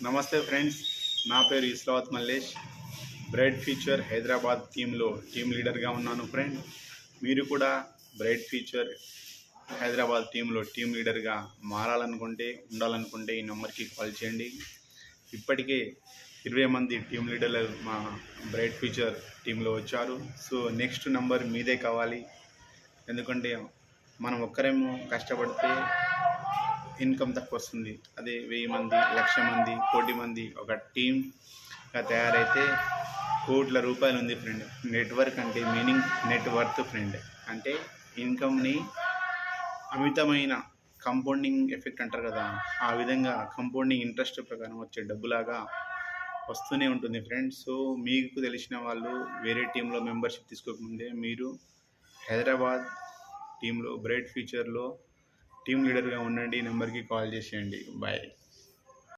నమస్తే ఫ్రెండ్స్, నా పేరు ఇస్లావత్ మల్లేష్. బ్రైట్ ఫ్యూచర్ హైదరాబాద్ టీంలో టీం లీడర్గా ఉన్నాను ఫ్రెండ్. మీరు కూడా బ్రైట్ ఫ్యూచర్ హైదరాబాద్ టీంలో టీం లీడర్గా ఉండాలనుకుంటే ఈ నెంబర్కి కాల్ చేయండి. ఇప్పటికే 20 మంది టీం లీడర్లు మా బ్రైట్ ఫ్యూచర్ టీంలో వచ్చారు. సో నెక్స్ట్ నెంబర్ మీదే కావాలి. ఎందుకంటే మనం ఒక్కరేమో కష్టపడితే ఇన్కమ్ తక్కువ వస్తుంది. అదే 1000 మంది, 1,00,000 మంది, కోటి మంది ఒక టీమ్గా తయారైతే కోట్ల రూపాయలు ఉంది ఫ్రెండ్. నెట్వర్క్ అంటే మీనింగ్ నెట్ వర్త్ ఫ్రెండ్. అంటే ఇన్కమ్ని అమితమైన కంపౌండింగ్ ఎఫెక్ట్ అంటారు కదా, ఆ విధంగా కంపౌండింగ్ ఇంట్రెస్ట్ ప్రకారం వచ్చే డబ్బులాగా వస్తూనే ఉంటుంది ఫ్రెండ్. సో మీకు తెలిసిన వాళ్ళు వేరే టీంలో మెంబర్షిప్ తీసుకోకముందే మీరు హైదరాబాద్ టీంలో బ్రైట్ ఫ్యూచర్లో టీం లీడర్గా ఉండండి. నెంబర్కి కాల్ చేసేయండి. బాయ్.